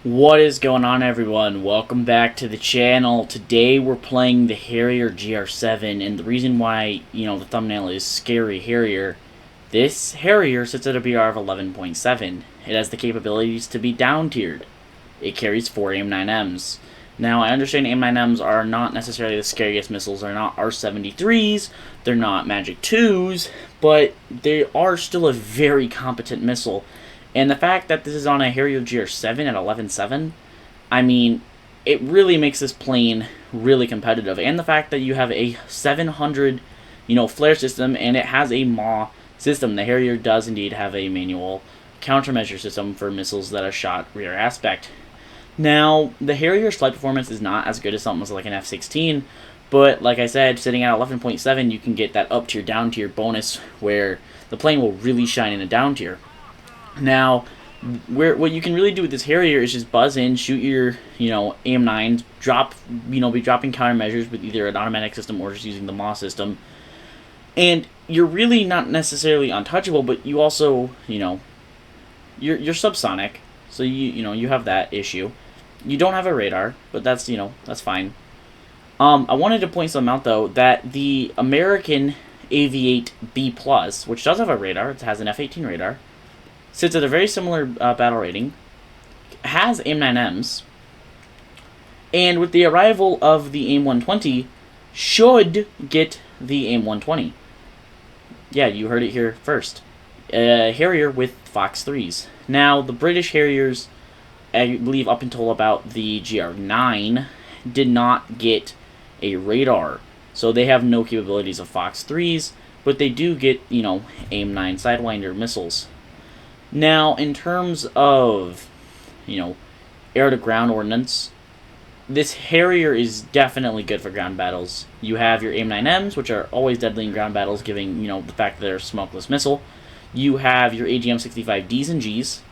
What is going on, everyone? Welcome back to the channel. Today we're playing the Harrier GR.7, and the reason why, the thumbnail is Scary Harrier, this Harrier sits at a BR of 11.7. It has the capabilities to be down-tiered. It carries 4 AIM-9Ms. Now, I understand AIM-9Ms are not necessarily the scariest missiles. They're not R-73s, they're not Magic 2s, but they are still a very competent missile. And the fact that this is on a Harrier GR.7 at 11.7, I mean, it really makes this plane really competitive. And the fact that you have a 700, flare system, and it has a MAW system. The Harrier does indeed have a manual countermeasure system for missiles that are shot rear aspect. Now, the Harrier's flight performance is not as good as something like an F-16, but like I said, sitting at 11.7, you can get that up-tier, down-tier bonus where the plane will really shine in a down-tier. Now, what you can really do with this Harrier is just buzz in, shoot your, AIM-9s, be dropping countermeasures with either an automatic system or just using the MAW system. And you're really not necessarily untouchable, but you also, you're subsonic, so you have that issue. You don't have a radar, but that's, that's fine. I wanted to point something out, though, that the American AV-8B+, which does have a radar, it has an F-18 radar, sits at a very similar battle rating, has AIM-9Ms, and with the arrival of the AIM-120, should get the AIM-120. Yeah, you heard it here first. Harrier with Fox 3s. Now, the British Harriers, I believe up until about the GR9, did not get a radar. So they have no capabilities of Fox 3s, but they do get, AIM-9 Sidewinder missiles. Now, in terms of, air-to-ground ordnance, this Harrier is definitely good for ground battles. You have your AIM-9Ms, which are always deadly in ground battles, given, the fact that they're a smokeless missile. You have your AGM-65Ds and Gs.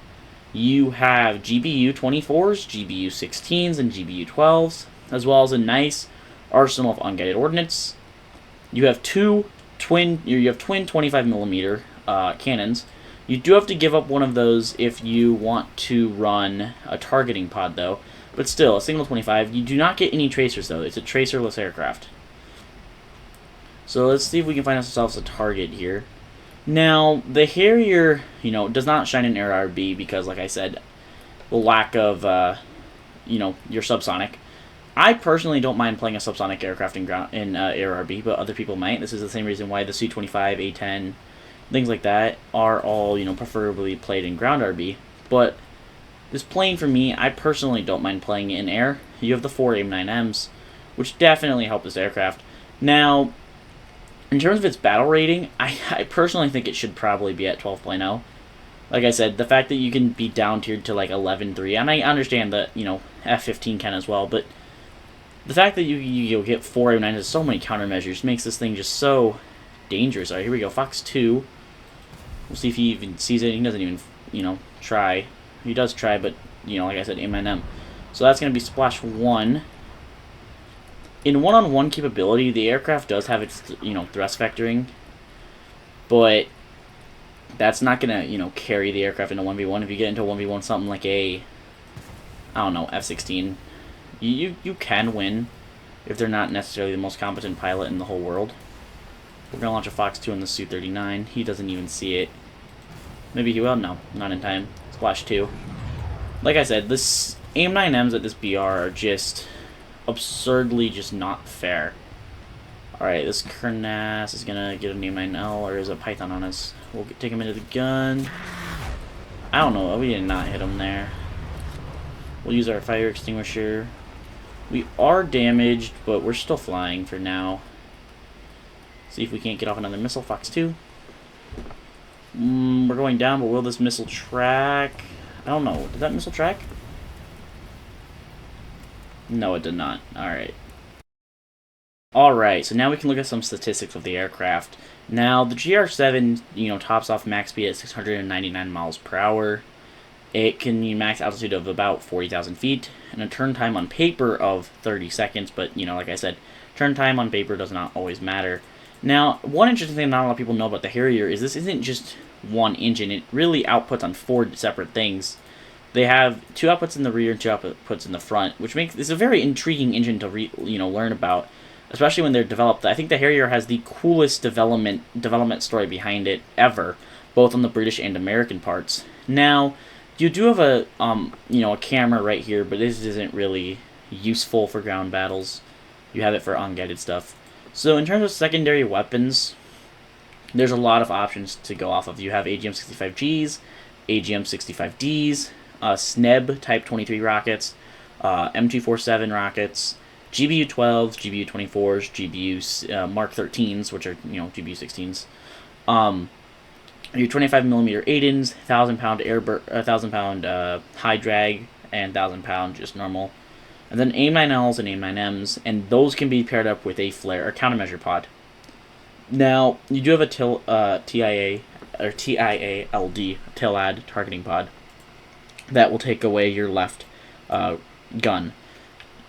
You have GBU-24s, GBU-16s, and GBU-12s, as well as a nice arsenal of unguided ordnance. You have twin 25mm cannons. You do have to give up one of those if you want to run a targeting pod, though. But still, a single 25. You do not get any tracers, though. It's a tracerless aircraft. So let's see if we can find ourselves a target here. Now, the Harrier, does not shine in ARB because, like I said, the lack of, your subsonic. I personally don't mind playing a subsonic aircraft in ARB, but other people might. This is the same reason why the C-25, A-10... things like that are all, preferably played in ground RB. But this plane, for me, I personally don't mind playing it in air. You have the 4 AIM-9Ms, which definitely help this aircraft. Now, in terms of its battle rating, I personally think it should probably be at 12.0. Like I said, the fact that you can be down-tiered to, like, 11.3, and I understand that, F-15 can as well, but the fact that you'll get 4 AIM-9s with so many countermeasures makes this thing just so dangerous. Alright, here we go. Fox 2. We'll see if he even sees it. He doesn't even, try. He does try, but, like I said, AIM-9M. So that's going to be Splash 1. In one-on-one capability, the aircraft does have its, thrust vectoring. But that's not going to, carry the aircraft into 1v1. If you get into a 1v1 something like a, I don't know, F-16, you can win if they're not necessarily the most competent pilot in the whole world. We're going to launch a Fox 2 on the Su-39. He doesn't even see it. Maybe he will? No, not in time. Splash 2. Like I said, this AIM-9Ms at this BR are just absurdly just not fair. Alright, this Kernass is going to get an AIM-9L, or is it a Python on us? We'll take him into the gun. I don't know. We did not hit him there. We'll use our fire extinguisher. We are damaged, but we're still flying for now. See if we can't get off another missile. Fox 2. We're going down, but will this missile track? I don't know. Did that missile track? No, it did not. Alright. Alright, so now we can look at some statistics of the aircraft. Now, the GR.7, tops off max speed at 699 miles per hour. It can max altitude of about 40,000 feet, and a turn time on paper of 30 seconds, but, like I said, turn time on paper does not always matter. Now, one interesting thing not a lot of people know about the Harrier is this isn't just one engine. It really outputs on 4 separate things. They have 2 outputs in the rear and 2 outputs in the front, which makes this a very intriguing engine to learn about, especially when they're developed. I think the Harrier has the coolest development story behind it ever, both on the British and American parts. Now, you do have a a camera right here, but this isn't really useful for ground battles. You have it for unguided stuff. So in terms of secondary weapons, there's a lot of options to go off of. You have AGM-65Gs, AGM-65Ds, SNEB Type 23 rockets, M247 rockets, GBU-12s, GBU-24s, GBU Mark 13s, which are GBU-16s. Your 25mm Aidens, 1,000-pound high drag, and 1,000-pound just normal. And then AIM-9Ls and AIM-9Ms, and those can be paired up with a flare or countermeasure pod. Now, you do have a TIA or TIALD, TILAD targeting pod, that will take away your left gun.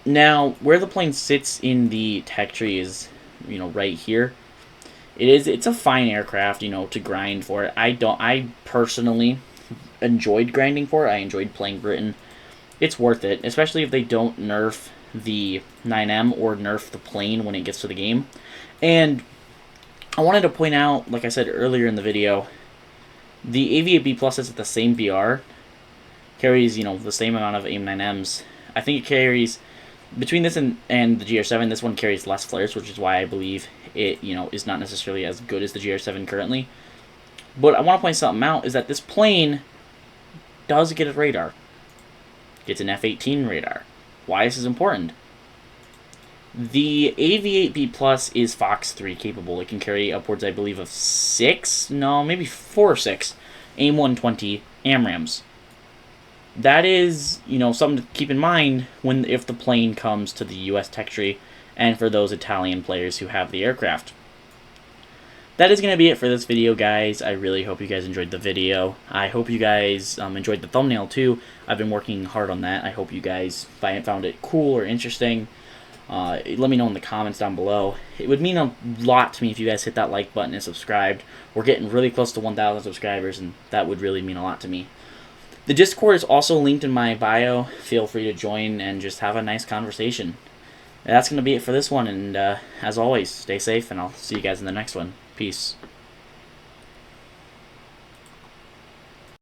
Now, where the plane sits in the tech tree is, right here. It's a fine aircraft, to grind for it. I personally enjoyed grinding for it. I enjoyed playing Britain. It's worth it, especially if they don't nerf the 9M or nerf the plane when it gets to the game. And I wanted to point out, like I said earlier in the video, the AV-8B Plus is at the same BR, carries, the same amount of AIM-9Ms. I think it carries, between this and the GR.7, this one carries less flares, which is why I believe it, is not necessarily as good as the GR.7 currently. But I want to point something out, is that this plane does get a radar. Gets an F-18 radar. Why this is important? The AV-8B Plus is Fox 3 capable. It can carry upwards, I believe, of 4 or 6 AIM-120 AMRAAMs. That is, something to keep in mind if the plane comes to the U.S. tech tree, and for those Italian players who have the aircraft. That is going to be it for this video, guys. I really hope you guys enjoyed the video. I hope you guys enjoyed the thumbnail, too. I've been working hard on that. I hope you guys found it cool or interesting. Let me know in the comments down below. It would mean a lot to me if you guys hit that like button and subscribed. We're getting really close to 1,000 subscribers, and that would really mean a lot to me. The Discord is also linked in my bio. Feel free to join and just have a nice conversation. That's going to be it for this one, and as always, stay safe, and I'll see you guys in the next one. Peace.